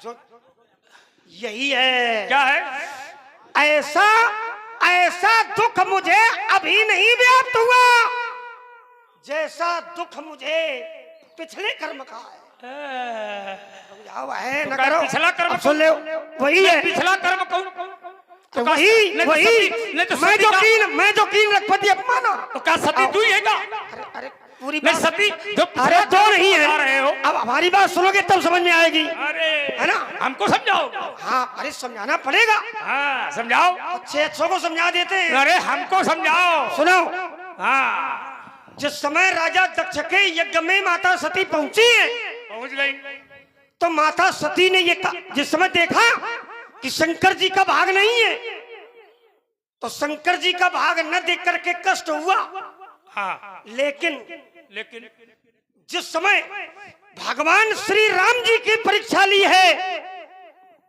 जो यही है। क्या है? ऐसा ऐसा दुख मुझे अभी नहीं व्याप्त हुआ जैसा दुख मुझे पिछले कर्म का है। है तो न करो, पिछला कर्म सुन ले, वही है पिछला कर्म कौन? तो वही मैं जो कीन रखपति अपमान। तो क्या सती तू ही है क्या? अरे पूरी नहीं सती जो अरे तो नहीं है रहे हो। अब हमारी बात सुनोगे तब समझ में आएगी। अरे है ना, हमको समझाओ। हाँ अरे समझाना पड़ेगा। हाँ समझाओ। अच्छे को समझा देते हैं। अरे हमको समझाओ। सुनो। हाँ जिस समय राजा दक्ष के यज्ञ में माता सती पहुंची है, पहुंच गई, तो माता सती ने ये जिस समय देखा कि शंकर जी का भाग नहीं है, तो शंकर जी का भाग न देख करके कष्ट हुआ। हाँ लेकिन जिस समय भगवान श्री राम जी की परीक्षा ली है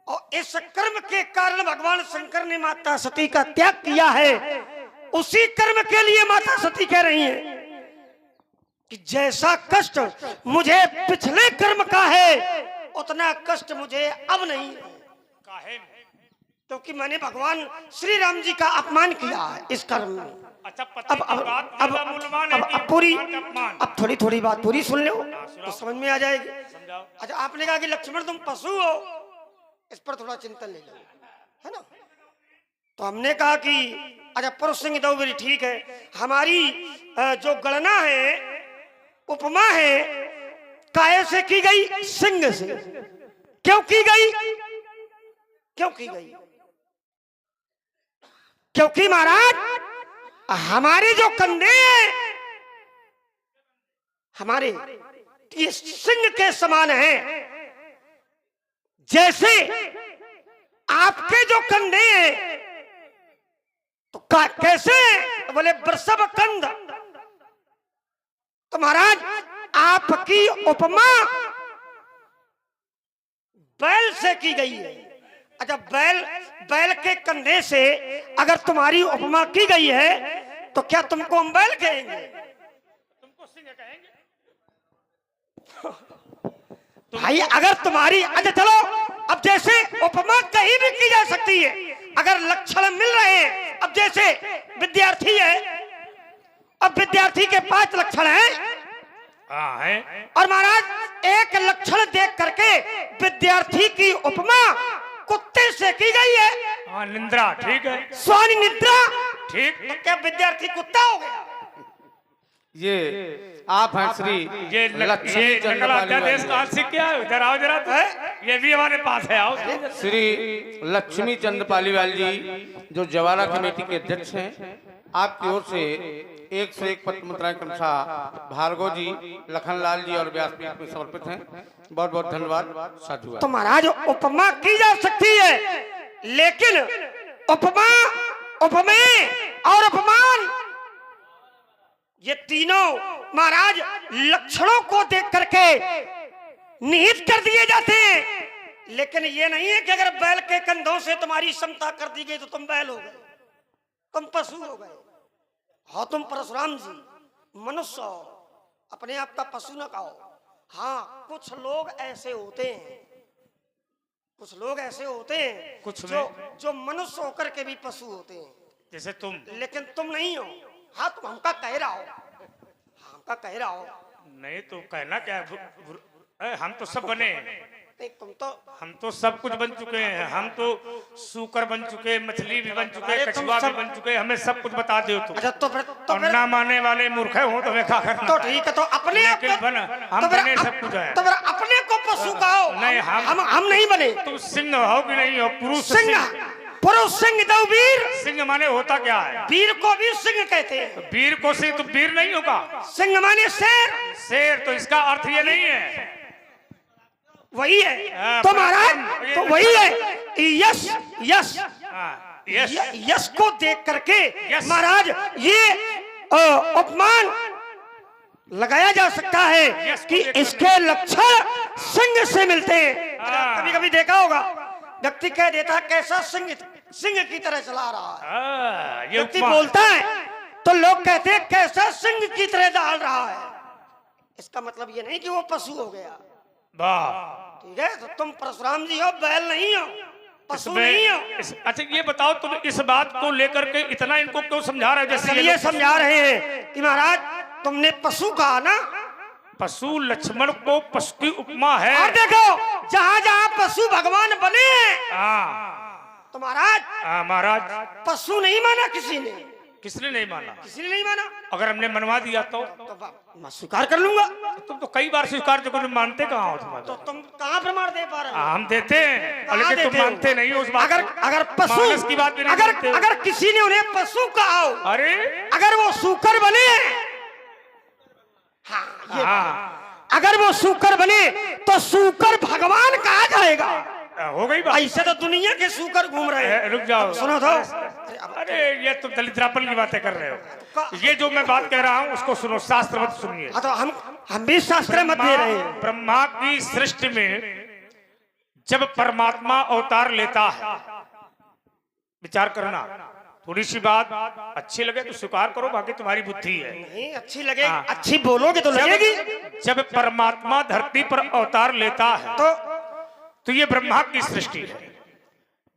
और इस कर्म के कारण भगवान शंकर ने माता सती का त्याग किया है, उसी कर्म के लिए माता सती कह रही है कि जैसा कष्ट मुझे पिछले कर्म का है उतना कष्ट मुझे अब नहीं है, क्योंकि मैंने भगवान श्री राम जी का अपमान किया है इस कर्म में। अच्छा अब थोड़ी थोड़ी बात पूरी सुन लो तो समझ में आ जाएगी। अच्छा आपने कहा कि लक्ष्मण तुम पशु हो, इस पर थोड़ा चिंतन ले लो, है ना। तो हमने कहा कि अच्छा पुरुष सिंह दो मेरी ठीक है, हमारी जो गणना है उपमा है काय से की गई, सिंह से। क्यों की गई? क्योंकि महाराज हमारे जो कंधे हैं हमारे ये सिंह के समान है। जैसे आपके जो कंधे हैं तो कैसे? तो बोले वृषभ कंध। तो महाराज आपकी उपमा बैल से की गई है। अच्छा बैल के कंधे से अगर तुम्हारी उपमा की गई है तो क्या तुमको हम बैल कहेंगे? तुमको सिंह कहेंगे। भाई अगर तुम्हारी अच्छा चलो अब जैसे उपमा कहीं भी की जा सकती है, अगर लक्षण मिल रहे हैं। अब जैसे विद्यार्थी है, अब विद्यार्थी के 5 लक्षण हैं है। और महाराज एक लक्षण देख करके विद्यार्थी की उपमा कुत्ते से की गई है। हाँ निंद्रा ठीक है, स्वानी निद्रा ठीक। तो क्या विद्यार्थी कुत्ता हो गया? ये आप हैं श्री ये देश का सीख क्या है? इधर आओ जरा, तो ये भी हमारे पास है, आओ। श्री लक्ष्मी चंद्र पालीवाल जी जो जवारा कमेटी के अध्यक्ष हैं, आपकी ओर से 101 पत्र मुद्राएं क्रमशः भार्गव जी, लखनलाल जी और व्यासपीठ में समर्पित हैं। बहुत बहुत धन्यवाद। साधु। तो महाराज उपमा की जा सकती है, लेकिन उपमा उपमेय और उपमान ये तीनों महाराज लक्षणों को देख करके निहित कर दिए जाते हैं। लेकिन ये नहीं है कि अगर बैल के कंधों से तुम्हारी क्षमता कर दी गई तो तुम बैल हो गए, तुम पशु हो गए। हाँ तुम परशुराम जी मनुष्य हो, अपने आप का पशु न कहो। हाँ कुछ लोग ऐसे होते हैं, कुछ जो मनुष्य होकर के भी पशु होते हैं, जैसे तुम। लेकिन तुम नहीं हो। हाँ तुम हमका कह रहा हो। नहीं तो कहना क्या है? हम तो सब बने, नहीं हम तो सब कुछ बन चुके हैं। हम तो सूकर बन चुके, मछली भी बन चुके, कछुआ भी बन चुके, हमें सब कुछ बता दो। अच्छा तो फिर ना मानने वाले मूर्ख हो तो हमें क्या करना? तो ठीक है, तो अपने आप हम बने सब कुछ है। तो फिर अपने को पशु कहो। नहीं हम नहीं बने। तुम सिंह हो कि नहीं हो? पुरुष सिंह दो वीर। सिंह माने होता क्या है? वीर को भी सिंह कहते हैं। तो वीर को सिंह, तो वीर नहीं होगा? सिंह माने शेर। शेर, तो इसका अर्थ ये नहीं है। वही है तो महाराज, तो वही है यश को देख करके महाराज ये उपमान लगाया जा सकता है कि इसके लक्षण सिंह से मिलते हैं। कभी कभी देखा होगा व्यक्ति कह देता कैसा सिंह की तरह चला रहा है। व्यक्ति बोलता है तो लोग कहते हैं कैसा सिंह की तरह दौड़ रहा है। इसका मतलब ये नहीं कि वो पशु हो गया। वाह ठीक है, तो तुम परशुराम जी हो, बैल नहीं हो, पशु नहीं हो। अच्छा ये बताओ, तुम इस बात को लेकर के इतना इनको क्यों समझा रहे हो? जैसे ये इसलिए लोग समझा रहे हैं कि महाराज तुमने पशु कहा ना, पशु लक्ष्मण को पशु की उपमा है। और देखो जहाँ जहाँ पशु भगवान बने हैं, हाँ तो महाराज महाराज, पशु नहीं माना किसी ने, किसने नहीं माना? किसी ने नहीं माना। अगर हमने मनवा दिया तो मैं स्वीकार कर लूंगा। तुम तो कई बार स्वीकार जो करो, मानते कहाँ हो तो तुम? तुम कहाँ प्रमाण दे पा रहे हो? हम देते हैं, कहाँ लेकिन तुम देते हो? मानते नहीं हो उस बात अगर को। अगर पशु मानस की बात भी नहीं मानते हो। अगर किसी ने उन्हें पशु कहा हो, अरे अगर वो सूकर बने, हाँ, हाँ अगर वो सूकर बने तो सूकर भगवान कहा जाएगा। हो गई बात। ऐसे तो दुनिया के सूकर घूम रहे हैं। रुक जाओ, सुनो तो, अरे ये तुम दलिद्रापन की बातें कर रहे हो। ये जो मैं बात कह रहा हूँ उसको सुनो, शास्त्र मत सुनिए। हाँ, तो हम भी शास्त्र मत दे रहे हैं। ब्रह्मा की सृष्टि में जब परमात्मा अवतार लेता है, विचार करना, थोड़ी सी बात अच्छी लगे तो स्वीकार करो, बाकी तुम्हारी बुद्धि है। नहीं अच्छी लगे, हाँ। अच्छी बोलोगे तो लगेगी। जब परमात्मा धरती पर अवतार लेता है तो ये ब्रह्मा की सृष्टि है।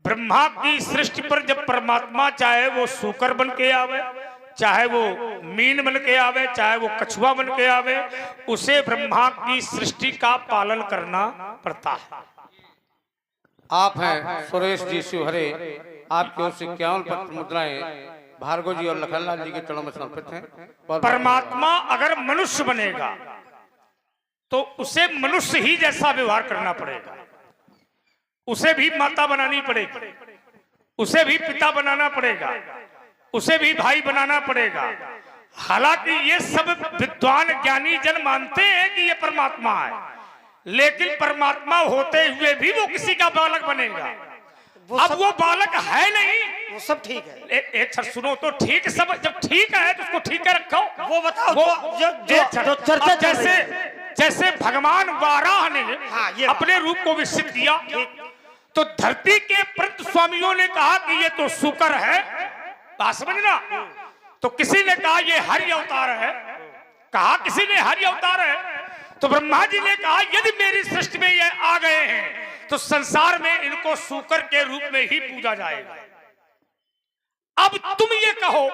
ब्रह्मा की सृष्टि पर जब परमात्मा चाहे वो सूकर बन के आवे, चाहे वो मीन बन के आवे, चाहे वो कछुआ बन के आवे, उसे ब्रह्मा की सृष्टि का पालन करना पड़ता है। आप हैं सुरेश जी शिवहरे, आपकी ओर से 51 पत्र मुद्राएं भार्गव जी और लखनलाल जी के चरणों में समर्पित हैं। परमात्मा अगर मनुष्य बनेगा तो उसे मनुष्य ही जैसा व्यवहार करना पड़ेगा, उसे भी माता बनानी पड़ेगी, उसे भी पिता बनाना पड़ेगा, उसे भी भाई बनाना पड़ेगा। हालांकि ये सब विद्वान ज्ञानी जन मानते हैं कि ये परमात्मा है, लेकिन परमात्मा होते हुए भी वो किसी का बालक बनेगा। अब वो बालक है नहीं, वो सब ठीक है। एक क्षण सुनो तो, ठीक सब जब ठीक है तो उसको ठीक है रखो। वो बताओ जो चर्चा जैसे भगवान वाराह ने हाँ, ये अपने रूप को विकसित किया, तो धरती के प्रत स्वामियों ने कहा कि ये तो शुकर है, बात समझना। तो किसी ने कहा ये हरि अवतार है, कहा किसी ने हरि अवतार है। तो ब्रह्मा जी ने कहा यदि मेरी सृष्टि में ये आ गए हैं तो संसार में इनको शुकर के रूप में ही पूजा जाएगा। अब तुम ये कहो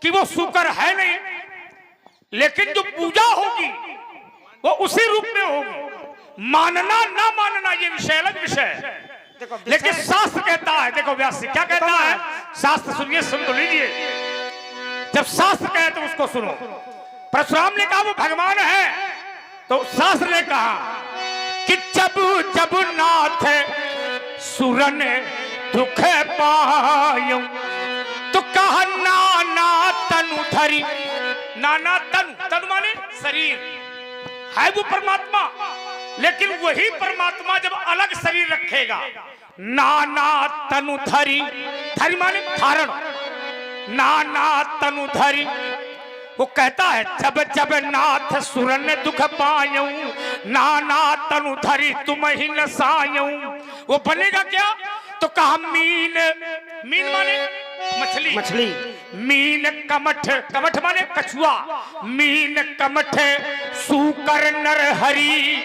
कि वो शुकर है नहीं, लेकिन जो पूजा होगी वो उसी रूप में होगी। मानना ना मानना ये विषय अलग विषय है, लेकिन शास्त्र कहता है, देखो व्यास जी क्या कहता है, शास्त्र सुनिए, सुन तो लीजिए। जब शास्त्र कहे तो उसको सुनो। परशुराम ने कहा वो भगवान है, तो शास्त्र ने कहा कि जब जब नाथ सुरन दुख पायो तो कहा नाना तनु धरी। नाना तनु माने शरीर है वो परमात्मा, लेकिन वही परमात्मा जब अलग शरीर रखेगा, नाना तनु धरी, धरी माने धारण, नाना तनु धरी। वो कहता है जब जब नाथ सुरन दुख पायूं, नाना तनु धरी तुम ही नसायूं। वो बनेगा क्या? तो कहा मीन, मीन माने मछली, मछली, मीन कमठ, कमठ माने कछुआ, मीन कमठ सूकर नर हरि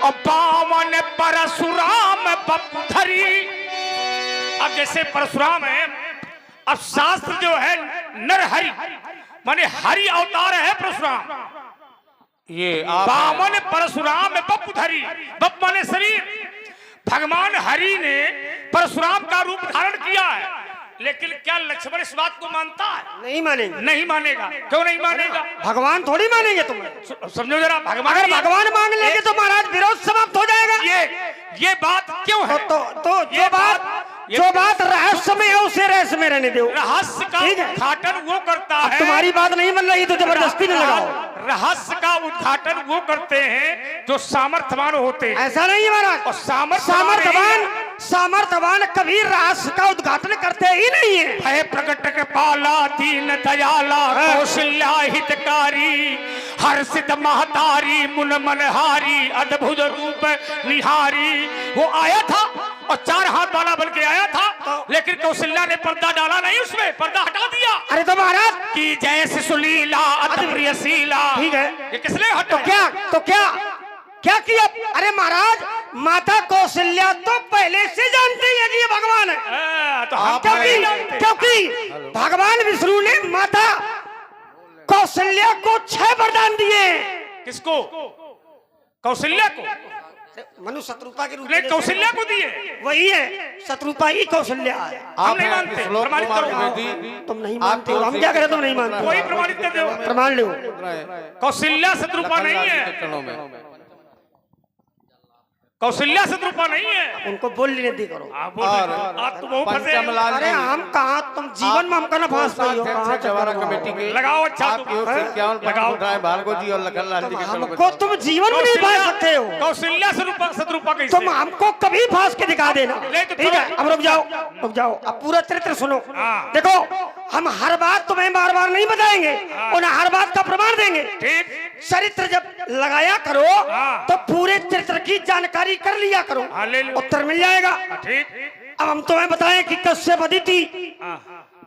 और बावन परशुराम बपधरी। अब जैसे परशुराम है, अब शास्त्र जो है नरहरि माने हरि अवतार है परशुराम, ये आप बामन परशुराम बपधरी, बप माने शरीर। भगवान हरि ने परशुराम का रूप धारण किया है, लेकिन क्या लक्ष्मण इस बात को मानता है? नहीं मानेंगे। नहीं मानेगा। क्यों नहीं मानेगा? भगवान थोड़ी मानेंगे तुम्हें। समझो जरा, भगवान अगर भगवान मान लेंगे तो महाराज विरोध समाप्त हो जाएगा। ये बात क्यों है? तो जो बात रहस्य में है उसे रहस्य में रहने दो। रहस्य का उद्घाटन वो करता है। तुम्हारी बात नहीं बन रही तो जबरदस्ती न लगाओ। रहस्य का उद्घाटन वो करते हैं जो सामर्थ्यवान होते हैं। ऐसा नहीं है महाराज। और सामर्थ्यवान कभी रहस्य का उद्घाटन करते ही नहीं है। प्रकट के पाला दीन दयाला कौशल्या हितकारी, हर्षित महतारी मुन मनहारी अद्भुत रूप निहारी। वो आया था और 4 हाथ वाला बन के आया था, लेकिन कौशल्या ने पर्दा डाला नहीं, उसमें पर्दा हटा दिया। अरे तो महाराज की जैसे सुलीला अतप्रियशीला, ठीक है, ये किसने हटा? तो क्या क्या किया? अरे महाराज माता कौशल्या तो पहले से जानती है कि ये भगवान है, तो हम क्या नहीं जानते? क्योंकि भगवान विष्णु ने माता कौशल्या को 6 वरदान दिए। किसको? कौशल्या को? मनु शत्रुपा के रूप ने में कौशल्या को दिए? वही है, शत्रुपा ही कौशल्या है। हम नहीं मानते, प्रमाणित करो। तुम नहीं मानते हो, हम क्या करें? तुम नहीं मानते हो, कोई प्रमाणित कर दो, प्रमाण लो। कौशल्या शत्रुपा नहीं है, कौशल्या शत्रुपा नहीं है। उनको बोल लेने दे करो। आप तो बहुत फंसे। अरे हम कहा, तुम जीवन में हमका ना फांस पाई हो, कहाँ जवारा कमेटी के लगाओ अच्छा आपकी ओर से 51 लगाओ। भार्गव जी और लखनलाल जी के चरणों में हमको तुम जीवन में नहीं फांस सकते हो। कौशल्या शत्रुपा कैसे? तुम हमको कभी फांस के दिखा देना। नहीं तो ठीक है, अब रुक जाओ, रुक जाओ, अब पूरा चरित्र सुनो। हाँ। देखो, हम हर बात तुम्हें बार बार नहीं बताएंगे और हर बात का प्रमाण देंगे। ठीक, चरित्र जब लगाया करो हाँ। तो पूरे चरित्र की जानकारी कर लिया करो, हाँ, ले लो। उत्तर मिल जाएगा। ठीक। अब हम तुम्हें बताएं कि कश्यप अदिति,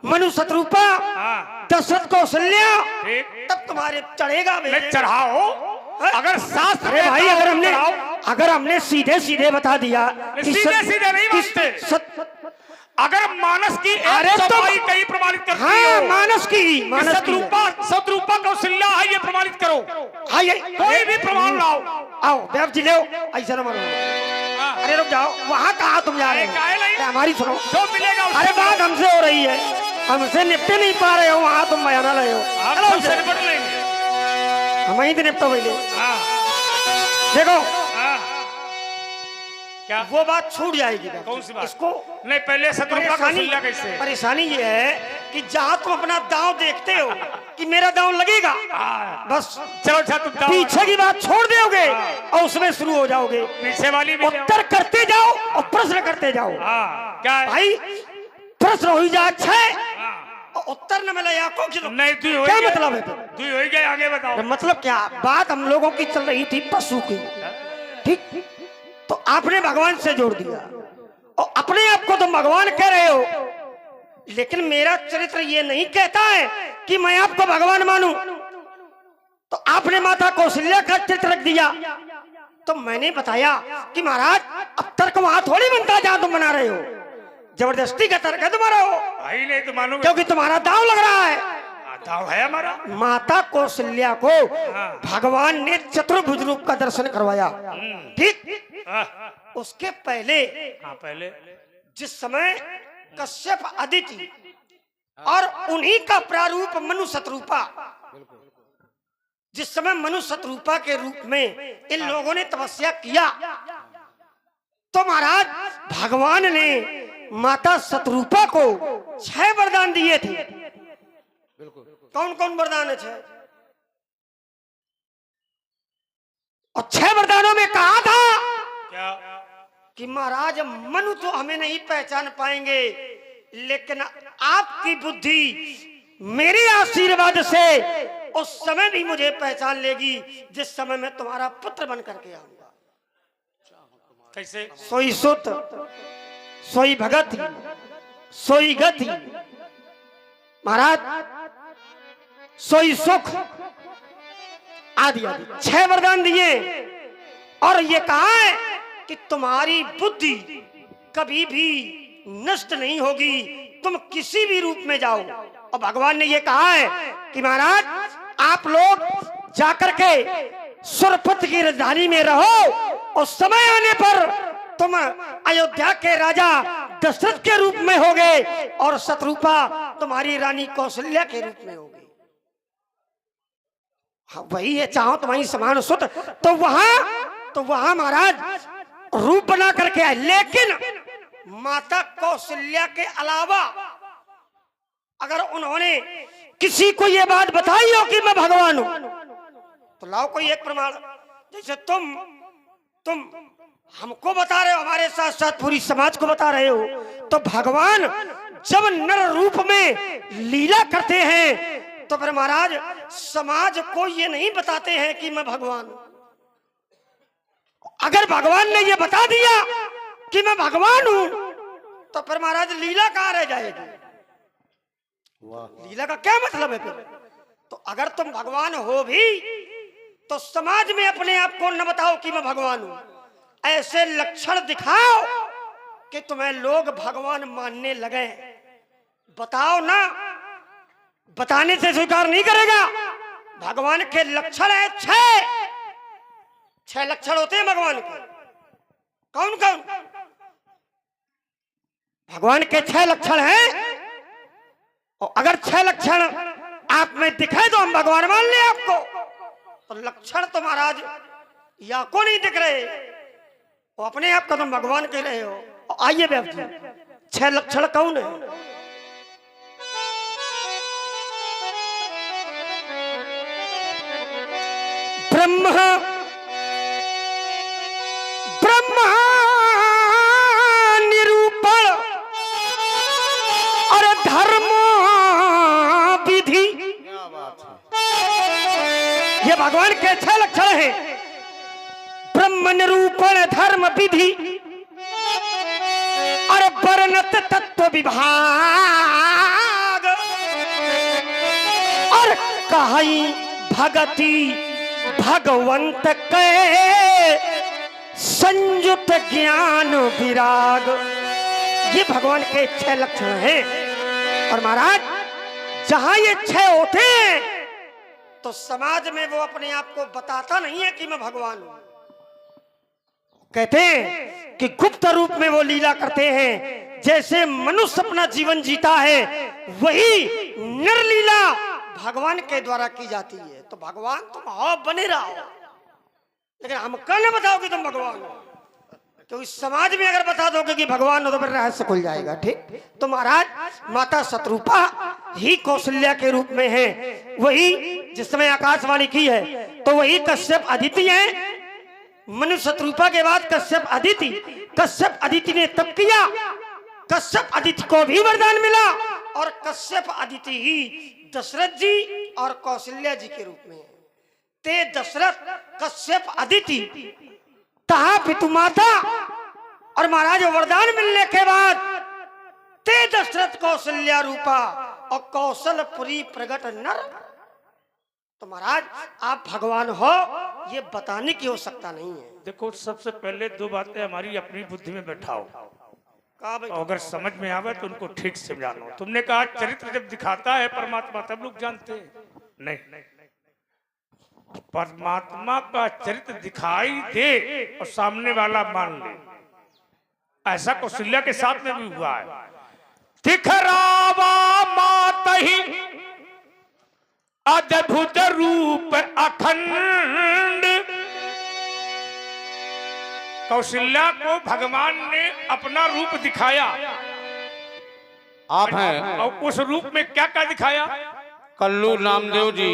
मनु शत्रुपा, हाँ। दशरथ कौशल्या, ठीक। तब तुम्हारे चढ़ेगा ले मेरे। चढ़ाओ, अगर शास्त्र अरे में भाई, चढ़ाओ। अगर हमने सीधे सीधे बता दिया कि सीधे सीधे नहीं मानते। अगर मानस की अरे एक तो- सफाई कहीं प्रमाणित करती हाँ, हो, मानस की, मानस की। शत्रुपा कौशल्या है, ये प्रमाणित करो। कोई भी प्रमाण लाओ। आओ देव जी, ले ऐसा ना मारो। अरे रुक जाओ, वहाँ कहाँ तुम जा रहे हो? अरे हमारी सुनो, जो मिलेगा अरे बात हमसे हो रही है, हमसे निपटे नहीं पा रहे हो, वहाँ तुम बयाना रहे हो। हम सबसे निपट लेंगे। हम ही तो निपटो पहले। हाँ, देखो, हाँ। क्या वो बात छूट जाएगी। कौन सी बात? इसको नहीं, पहले शत्रुपा कौशल्या कैसे? परेशानी ये है कि जहाँ तुम अपना दांव देखते हो कि मेरा दांव लगेगा, बस चलो अच्छा, तुम दांव- पीछे की बात छोड़ दोगे और उसमें शुरू हो जाओगे। पीछे वाली भी उत्तर करते जाओ और प्रश्न करते जाओ। हाँ, क्या है? भाई, प्रश्न हो जा 6 हाँ। और उत्तर न मिला या को नहीं, तू हो क्या गया। मतलब है? तू हो गया, आगे बताओ। मतलब क्या बात हम लोगों की चल रही थी पशु की, ठीक? तो आपने भगवान से जोड़ दिया और अपने आप को तुम भगवान कह रहे हो, लेकिन मेरा चरित्र ये नहीं कहता है कि मैं आपको भगवान मानूं। तो आपने माता कौशल्या का चरित्र रख दिया, तो मैंने बताया कि महाराज, अब तर्क वहां थोड़ी बनता जहां तुम बना रहे हो, जबरदस्ती का तर्क है तुम्हारा हो, भाई नहीं तो मानूंगा, क्योंकि तुम्हारा दांव लग रहा है। दांव है हमारा। माता कौशल्या को भगवान ने चतुर्भुज रूप का दर्शन करवाया, ठीक? उसके पहले, हाँ, पहले जिस समय कश्यप अदिति और उन्हीं का प्रारूप मनु शत्रुपा, जिस समय मनु शत्रुपा के रूप में इन लोगों ने तपस्या किया, तो महाराज भगवान ने माता शत्रुपा को 6 वरदान दिए थे। कौन कौन वरदान है? 6। और 6 वरदानों में कहा था क्या? कि महाराज, मनु तो हमें नहीं पहचान पाएंगे, लेकिन आपकी बुद्धि मेरे आशीर्वाद से उस समय भी मुझे पहचान लेगी जिस समय मैं तुम्हारा पुत्र बन करके आऊंगा। कैसे? सोई सुत, सोई भगत, सोई गति, महाराज सोई सुख आदि आदि 6 वरदान दिए। और ये कहा है कि तुम्हारी बुद्धि कभी भी नष्ट नहीं होगी, तुम किसी भी रूप में जाओ। और भगवान ने ये कहा है कि महाराज, आप लोग जाकर के सुरपत की राजधानी में रहो और समय आने पर तुम अयोध्या के राजा दशरथ के रूप में होगे और शत्रुपा तुम्हारी रानी कौशल्या के रूप में होगी। हाँ, वही है, चाहो तुम्हारी समान सुत। तो वहां महाराज रूप बना करके आए, लेकिन माता कौशल्या के अलावा अगर उन्होंने किसी को ये बात बताई हो कि मैं भगवान हूं, तो लाओ कोई एक प्रमाण। जैसे तुम हमको बता रहे हो, हमारे साथ साथ पूरी समाज को बता रहे हो, तो भगवान जब नर रूप में लीला करते हैं तो फिर महाराज समाज को ये नहीं बताते हैं कि मैं भगवान हूं। अगर भगवान ने ये बता दिया कि मैं भगवान हूं, तो फिर महाराज लीला कहां रह जाएगी? लीला का क्या मतलब है फिर? तो अगर तुम भगवान हो भी तो समाज में अपने आप को न बताओ कि मैं भगवान हूं। ऐसे लक्षण दिखाओ कि तुम्हें लोग भगवान मानने लगे। बताओ ना, बताने से स्वीकार नहीं करेगा। भगवान के लक्षण है 6 लक्षण होते हैं भगवान के। कौन कौन? भगवान के 6 लक्षण हैं, और अगर 6 लक्षण आप में दिखे तो हम भगवान मान ले आपको। तो लक्षण तो महाराज या को नहीं दिख रहे, वो अपने आप का तुम भगवान कह रहे हो। आइए व्यास जी, 6 लक्षण कौन है? ब्रह्मा निरूपण और धर्म विधि, ये भगवान के 6 लक्षण हैं। ब्रह्म निरूपण, धर्म विधि और वर्णत तत्व विभाग और कहाई भगति भगवंत के संयुक्त ज्ञान विराग। ये भगवान के 6 लक्षण हैं। और महाराज जहां ये 6 होते हैं तो समाज में वो अपने आप को बताता नहीं है कि मैं भगवान हूं। कहते हैं कि गुप्त रूप में वो लीला करते हैं। जैसे मनुष्य अपना जीवन जीता है वही नरलीला भगवान के द्वारा की जाती है। तो भगवान तुम हो, बने रहो, लेकिन हमको न बताओ कि तुम भगवान हो। क्योंकि समाज में अगर बता दोगे कि भगवान हो तो फिर रहस्य खुल जाएगा। ठीक, तो महाराज माता शतरूपा ही कौशल्या के रूप में है। वही जिस समय आकाशवाणी की है तो वही कश्यप अदिति है। मनु शतरूपा के बाद कश्यप अदिति। कश्यप अदिति ने तप किया, कश्यप अदिति को भी वरदान मिला, और कश्यप अदिति ही दशरथ जी और कौशल्या जी के रूप में है। ते दशरथ कश्यप अदिति तहा पितु माता। और महाराज वरदान मिलने के बाद ते दशरथ कौशल्या रूपा और कौशलपुरी प्रगट नर। तो महाराज आप भगवान हो ये बताने की आवश्यकता नहीं है। देखो, सबसे पहले 2 बातें हमारी अपनी बुद्धि में बैठाओ, अगर समझ में आवे तो उनको ठीक से जानो। तुमने कहा चरित्र जब दिखाता है परमात्मा तब लोग जानते हैं। नहीं, परमात्मा का चरित्र दिखाई दे और सामने वाला मान ले। ऐसा कौशल्या के साथ में भी हुआ है। दिखरावा मातहि अद्भुत रूप अखंड। कौशल्या को भगवान ने अपना रूप दिखाया। आप हैं और उस रूप में क्या क्या दिखाया? कल्लू रामदेव जी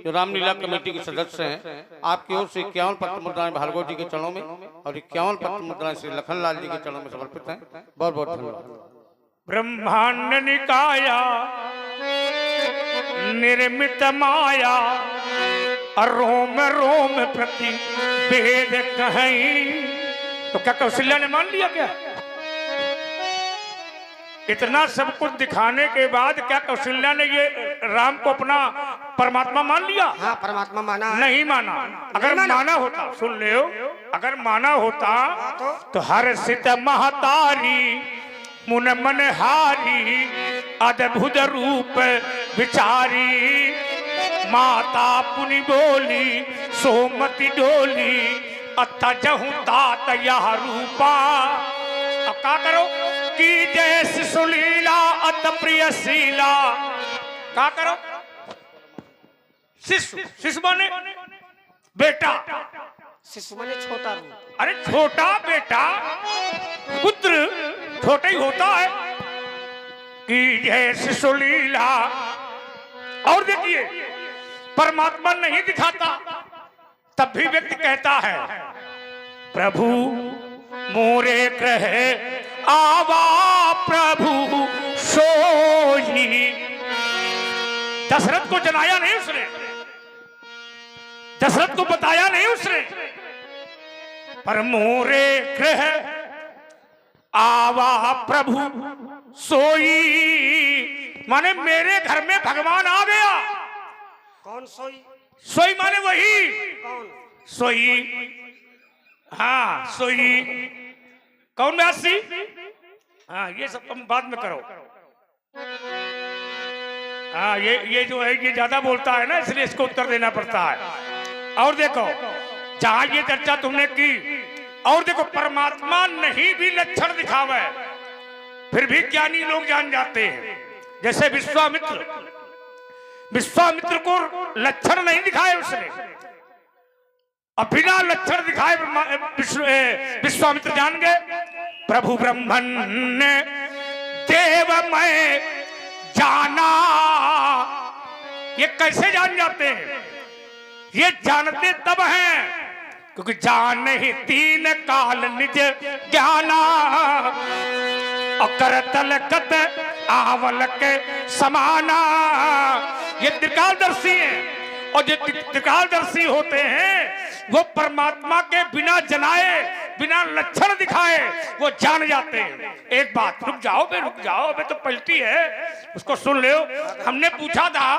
जो रामलीला कमेटी के सदस्य हैं, आपकी ओर से 51 पत्र मुद्राएं भार्गव जी के चरणों में और 51 पत्र मुद्राएं श्री लखनलाल जी के चरणों में समर्पित हैं। बहुत बहुत धन्यवाद। ब्रह्मांड निकाया निर्मित माया और रोम रोम प्रति भेद कहीं। तो क्या कौशल्या ने मान लिया? क्या इतना सब कुछ दिखाने के बाद क्या कौशल्या ने ये राम को अपना परमात्मा मान लिया? हाँ, परमात्मा माना है। नहीं माना। अगर माना होता, सुन ले, अगर माना होता तो हर सित महतारी मुन मन हारी अद्भुत रूप विचारी। माता पुनि बोली सोमति डोली अत्ता जहू तात यह रूपा। अब क्या करो कि जैसे सुलीला अत प्रिय शीला। क्या करो? शिशु, शिशु माने बेटा, शिशु माने छोटा। अरे छोटा बेटा, पुत्र छोटा ही होता है। कि जैसे सुलीला। और देखिए, परमात्मा नहीं दिखाता तब भी व्यक्ति कहता है प्रभु मोरे ग्रह आवा प्रभु सोई। दशरथ को जनाया नहीं उसने, दशरथ को बताया नहीं उसने, पर मोरे ग्रह आवा प्रभु सोई माने मेरे घर में भगवान आ गया। कौन सोई? सोई माने वही कौन? सोई हाँ सोई कौन व्यासी? हाँ ये सब तुम बाद में करो। हाँ ये जो है ये ज्यादा बोलता है ना, इसलिए इसको उत्तर देना पड़ता है। और देखो जहां ये चर्चा तुमने की, और देखो परमात्मा नहीं भी लक्षण दिखावे फिर भी ज्ञानी लोग जान जाते हैं। जैसे विश्वामित्र को लक्षण नहीं दिखाए उसने, और बिना लक्षण दिखाए विश्वामित्र जान गए। प्रभु ब्रह्मन ने देवमय जाना, ये कैसे जान जाते हैं? ये जानते तब हैं क्योंकि जान ही तीन काल निज ज्ञाना, और करतल कत आवल के समाना। ये त्रिकालदर्शी हैं, और जो त्रिकालदर्शी होते हैं वो परमात्मा के बिना जनाए बिना लक्षण दिखाए वो जान जाते हैं। एक बात रुक जाओ बे तो पलटी है, उसको सुन लो। हमने पूछा था,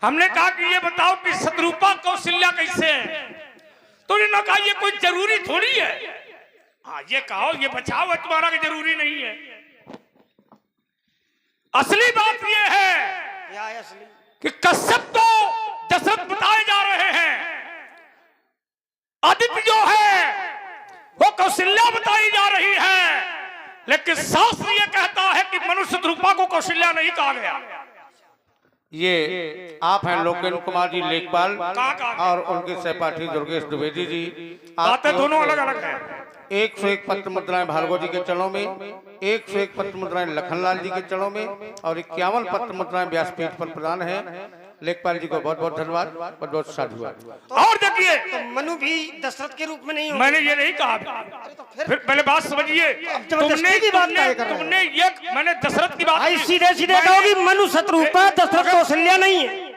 हमने कहा कि ये बताओ कि शत्रुपा कौशल्या कैसे है, तो इन्होंने कहा ये कोई जरूरी थोड़ी है। हाँ ये कहो ये बचाओ है तुम्हारा कि जरूरी नहीं है। असली बात ये है कि कश्यप तो दशरथ बताए जा रहे हैं, आदित्य जो है वो कौशल्या बताई जा रही है, लेकिन शास्त्र ये कहता है कि मनुष्य रूपा को कौशल्या नहीं कहा गया। ये आप हैं लोकेन्द्र कुमार जी लेखपाल कहाँ? और उनके सहपाठी दुर्गेश द्विवेदी जी। बातें दोनों अलग अलग हैं। 101 पत्र मुद्राएं भार्गव जी के चरणों में, 101 पत्र मुद्राएं लखनलाल जी के चरणों में, और 51 पत्र मुद्राएं व्यासपीठ पर प्रदान है। लेखपाल जी को बहुत बहुत धन्यवाद, बहुत बहुत साधुवाद। और देखिए तो मनु भी दशरथ के रूप में नहीं हो। मैंने ये नहीं कहा, फिर पहले बात समझिए। जबरदस्ती की बात क्या कर रहे हो? तुमने ये मैंने दशरथ की बात भाई की। सीधे सीधे कहो कि मनु शत्रुपा दशरथ कौशल्या नहीं है,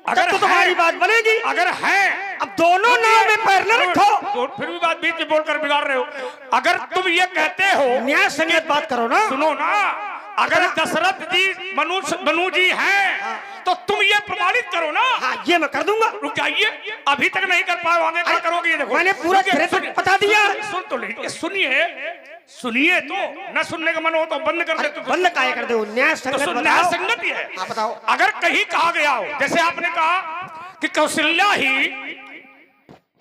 अगर तो तुम्हारी बात बनेगी। अगर है अब दोनों नाव में पैर न रखो, तो फिर भी बात बीच में बोलकर बिगाड़ रहे हो। अगर तुम ये कहते हो, न्याय संगत बात करो ना। सुनो ना, अगर दशरथ जी मनु जी हैं तो तुम ये प्रमाणित करो ना। हाँ ये मैं कर दूंगा। रुक जाइए, अभी तक नहीं कर पाए, आगे क्या करोगे? ये देखो मैंने पूरा चरित्र बता दिया। सुन तो लीजिए, सुनिए तो, न सुनने का मन हो तो बंद कर दे। तो बंद काहे कर दो, न्याय संगत न्याय बताओ। संगत ही है। हाँ बताओ। अगर कहीं कहा गया हो, जैसे आपने कहा कि कौशल्या ही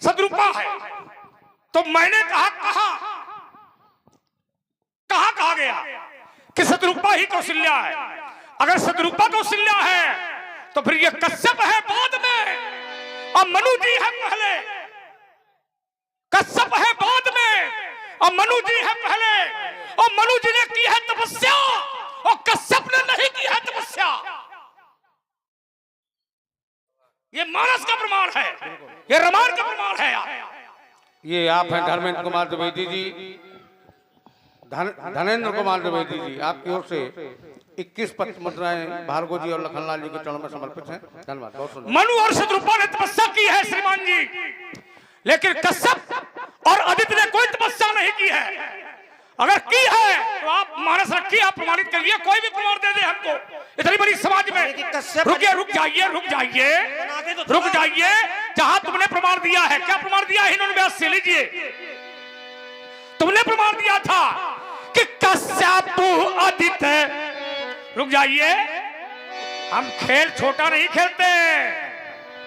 सद्रूपा है, तो मैंने कहा कहा गया कि सद्रूपा ही कौशल्या है। अगर सद्रूपा कौशल्या है तो फिर ये कश्यप है बाद में और मनु जी है पहले। कश्यप है बाद में और मनु जी है पहले, और मनु जी ने की है तपस्या और कश्यप ने नहीं की है तपस्या। ये मानस का प्रमाण है, ये रामायण का प्रमाण है। ये आप हैं धर्मेंद्र कुमार द्विवेदी जी, धनेन्द्र कुमार द्विवेदी जी, आपकी ओर से 21 पत्र मुद्राएं भार्गव जी और लखनलाल जी के चरणों में समर्पित हैं। धन्यवाद। बहुत सुंदर। मनु और शत्रुपा ने तपस्या की है श्रीमान जी, लेकिन कश्यप और आदित्य ने कोई तपस्या नहीं की है। अगर की है तो आप मानस रखिए, आप प्रमाणित करिए, कोई भी प्रमाण दे दे हमको इतनी बड़ी समाज में। रुक जाइए, जहां तुमने प्रमाण दिया है, क्या प्रमाण दिया है इन्होंने व्यास से लीजिए। तुमने प्रमाण दिया था कि कश्यप आदित्य, रुक जाइए, हम खेल छोटा नहीं खेलते।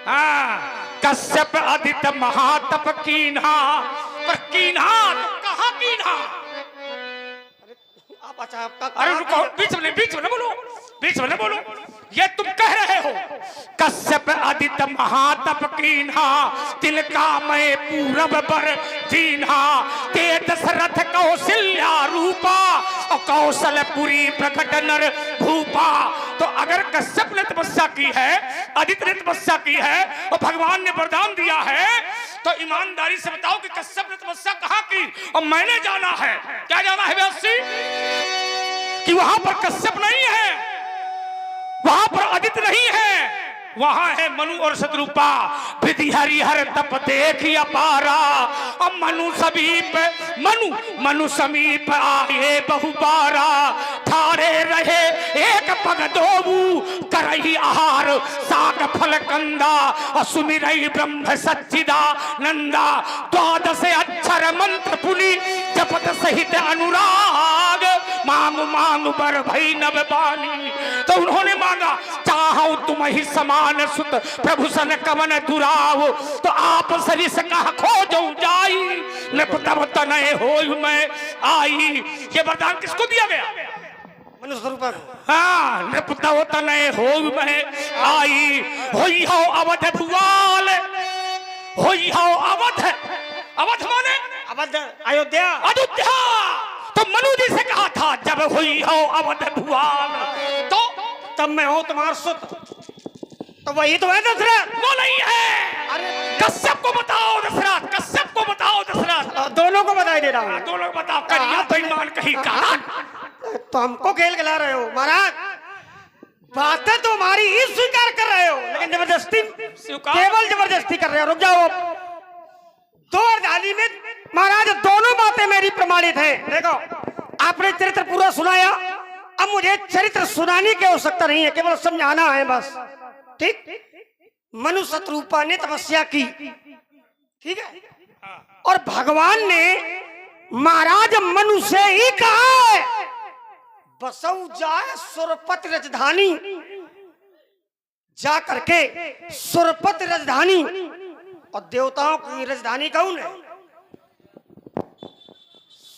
हाँ, कश्यप आदित्य महातप कीन्हा, पर कीन्हा तो कहां कीन्हा? अरे रुको, बीच में न बोलो, ये तुम कह रहे हो कश्यप आदित्य महातप कीन्हा, तिलका मैं पूरब बर दीन्हा, ते दशरथ कौशल्या रूपा, और कौशलपुरी प्रकट नर भूपा। तो अगर कश्यप ने तपस्या की है, आदित्य ने तपस्या की है और भगवान ने वरदान दिया है, तो ईमानदारी से बताओ कि कश्यप ने तपस्या कहां की? और मैंने जाना है, क्या जाना है व्यासी, कि वहां पर कश्यप नहीं है, वहां पर आदित्य नहीं है, वहां है मनु और शत्रुपा। विधि हरिहर तप देखी अपारा, और मनु समीप आए बहुबारा, थारे रहे एक पग दोबू, करही आहार साग फल कंदा, और सुमिरई ब्रह्म सच्चिदा नंदा, द्वादश त्रिपुली जपत सहित अनुराग, मांग मांग बर भई नभ बानी। तो उन्होंने मांगा चाहूं तुम ही समान सुत प्रभु सन कवन दुराव, तो आप सरिस कहा खोजो जाई, नृप तनय होय मैं आई। ये वरदान किसको दिया गया? मनुष्य रूपा को। हाँ, नृप तनय होय मैं आई, होई हो अवध भुआल, होई हो अवध, अवध माने अवध अयोध्या। अयोध्या। तो मनु जी से कहा था जब हुई हो अवध भुआल, तो तब मैं हूं तुम्हारा सुत। तो वही तो है दशरथ। वो नहीं है। अरे कश्यप को बताओ दशरथ, कश्यप को बताओ दशरथ। दोनों को बताई दे रहा हूं। दोनों को बताओ। करिया बेईमान कहीं कहा। तो हमको खेल खिला रहे हो महाराज, बातें तो हमारी ही स्वीकार कर रहे हो, लेकिन जबरदस्ती, केवल जबरदस्ती कर रहे हो। रुक जाओ। दो राजधानी में महाराज दोनों बातें मेरी प्रमाणित हैं। देखो, आपने चरित्र पूरा सुनाया, अब मुझे चरित्र सुनाने की आवश्यकता नहीं है, केवल समझाना है बस। ठीक। मनु शत्रुपा ने तपस्या की, ठीक है, और भगवान ने महाराज मनु से ही कहा है बसऊ जाए सुरपत राजधानी, जा करके सुरपत राजधानी। और देवताओं की राजधानी कौन है?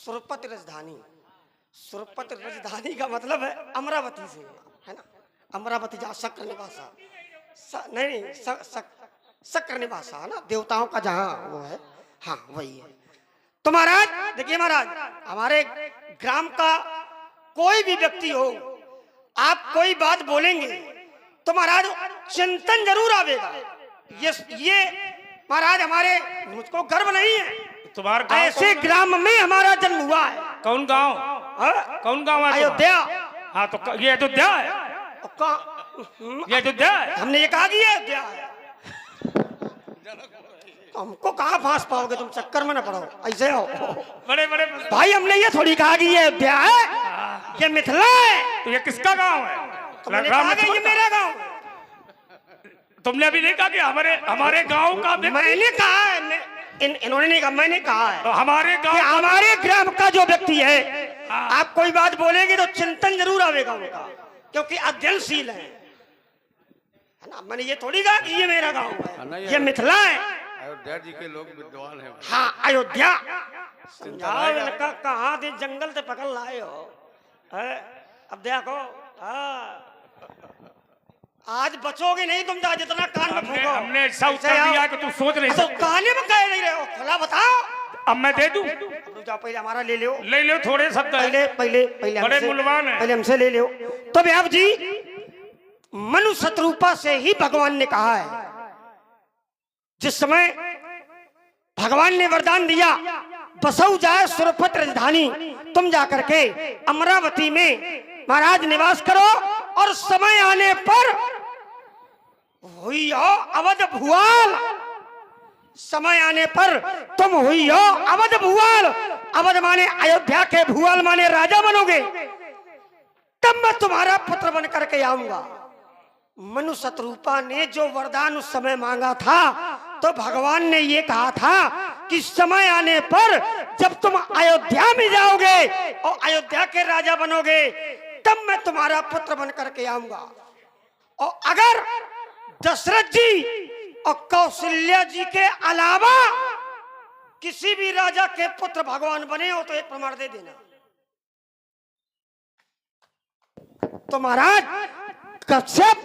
सुरपत राजधानी। सुरपत राजधानी का मतलब है अमरावती से, है ना? अमरावती जहाँ शक्र निवासा, नहीं शक्र निवासा है ना, देवताओं का जहाँ वो है, हाँ वही है। तो महाराज देखिए, महाराज हमारे ग्राम का कोई भी व्यक्ति हो, आप कोई बात बोलेंगे तो महाराज चिंतन जरूर आवेगा। ये महाराज हमारे, मुझको गर्व नहीं है, तुम्हारा गाँव ऐसे ग्राम में हमारा जन्म हुआ है। कौन गांव? कौन गांव है? अयोध्या। हाँ, तो ये अयोध्या है। ये अयोध्या है। हमने ये कहा कि ये अयोध्या है। हमको कहाँ फांस पाओगे तुम, चक्कर में न पड़ो, ऐसे हो। बड़े बड़े भाई हमने ये थोड़ी कहा कि ये अयोध्या है, ये मिथिला है। तो ये किसका गांव है? तो मैंने कहा कि ये मेरा गांव। तुमने अभी नहीं कहा कि हमारे गांव का? मैंने कहा है, इन्होंने नहीं कहा, मैंने कहा है। तो हमारे गांव, हमारे ग्राम का जो व्यक्ति है, आप कोई बात बोलेंगे तो चिंतन जरूर आवेगा उनका, क्योंकि अध्ययनशील है ना। मैंने ये थोड़ी कहा कि ये मेरा गांव है, ये मिथिला है। अयोध्या जी के लोग विद्वान हैं। हाँ, अयोध्या। समझाओ इनका, कहाँ से जंगल से पकड़ लाए हो। अब देखो, आज बचोगे नहीं तुम, जितना कान में फूंको। हमने ऐसा उत्तर दिया कि तुम सोच नहीं सकते। काने में कह नहीं रहे हो, खुला बताओ। अब मैं दे दूं? जाओ, पहले हमारा ले लो। ले लो, थोड़े शब्द है। पहले बड़े मूल्यवान है। पहले हमसे ले लो। तो व्यास जी, मनु शत्रुपा से ही भगवान ने कहा है, जिस समय भगवान ने वरदान दिया बसऊ जाए सुरपत राजधानी, तुम जाकर के अमरावती में महाराज निवास करो, और समय आने पर हुई हो अवध भुआल। समय आने पर तुम हुई हो अवध भुआल। अवध माने अयोध्या के, भुआल माने राजा बनोगे, तब मैं तुम्हारा पुत्र बन करके आऊंगा। मनु शत्रुपा ने जो वरदान उस समय मांगा था, तो भगवान ने ये कहा था कि समय आने पर जब तुम अयोध्या में जाओगे और अयोध्या के राजा बनोगे, तब मैं तुम्हारा पुत्र बन करके आऊंगा। और अगर दशरथ जी और कौशल्या जी के अलावा किसी भी राजा के पुत्र भगवान बने हो तो एक प्रमाण दे देना। तो महाराज कश्यप,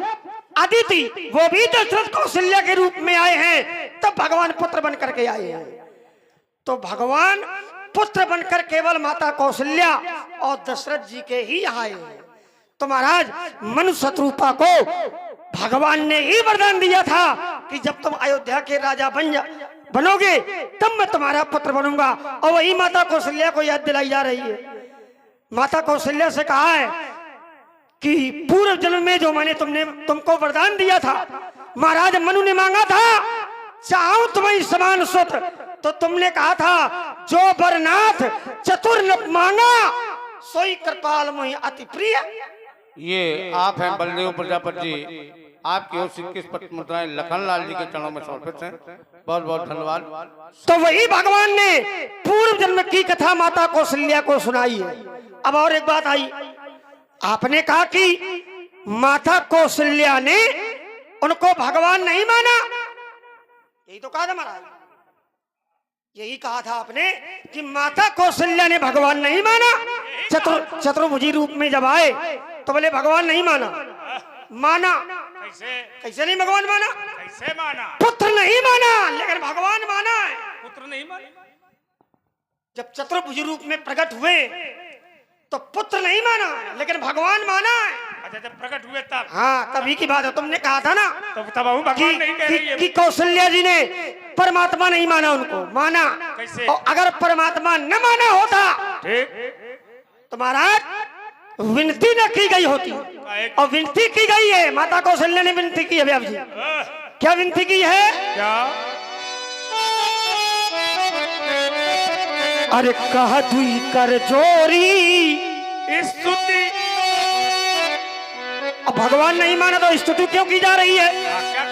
अदिति, वो भी दशरथ कौशल्या के रूप में आए हैं, तब भगवान पुत्र बनकर के आए हैं। तो भगवान पुत्र बनकर केवल माता कौशल्या और दशरथ जी के ही आए हैं। तो महाराज मनु शत्रुपा को भगवान ने ही वरदान दिया था कि जब तुम अयोध्या के राजा बनोगे, तब मैं तुम्हारा पुत्र बनूंगा। और वही माता कौशल्या को याद दिलाई जा रही है। माता कौशल्या से कहा है कि पूर्व जन्म में जो मैंने तुमको वरदान दिया था, महाराज मनु ने मांगा था चाहूं तुम्हें समान सुत, तो तुमने कहा था जो बरनाथ चतुर न मांगा सोई कृपाल मोहि अति प्रिय। ये आप हैं बलदेव प्रजापति जी, आपकी ओर से 21 पत्र मुद्राएं लखनलाल जी के चरणों में समर्पित हैं। बहुत बहुत धन्यवाद। तो वही भगवान ने पूर्व पूर्व जन्म की कथा माता कौशल्या को सुनाई है। अब और एक बात आई, आपने कहा कि माता कौशल्या ने उनको भगवान नहीं माना, यही तो कहा था महाराज, यही कहा था आपने कि माता कौशल्या ने भगवान नहीं माना। चतुर्भुजी रूप में जब आए तो बोले भगवान नहीं माना। माना कैसे नहीं भगवान माना? कैसे माना? पुत्र नहीं माना लेकिन भगवान माना है। पुत्र नहीं माना? जब चतुर्भुज रूप में प्रकट हुए तो पुत्र नहीं माना लेकिन भगवान माना है। अच्छा, जब प्रकट हुए तब? हाँ, तभी की बात है। तुमने कहा था ना तब भगवान नहीं कह रही है कि कौशल्या जी ने परमात्मा नहीं माना, उनको माना। कैसे? और अगर परमात्मा न माना होता तो महाराज विनती न की गई होती, और विनती की गई है। माता कौशल्या ने विनती की है व्यास जी। क्या विनती की है? क्या? अरे कह दुई कर जोरी स्तुति। अब भगवान नहीं माना तो स्तुति क्यों की जा रही है?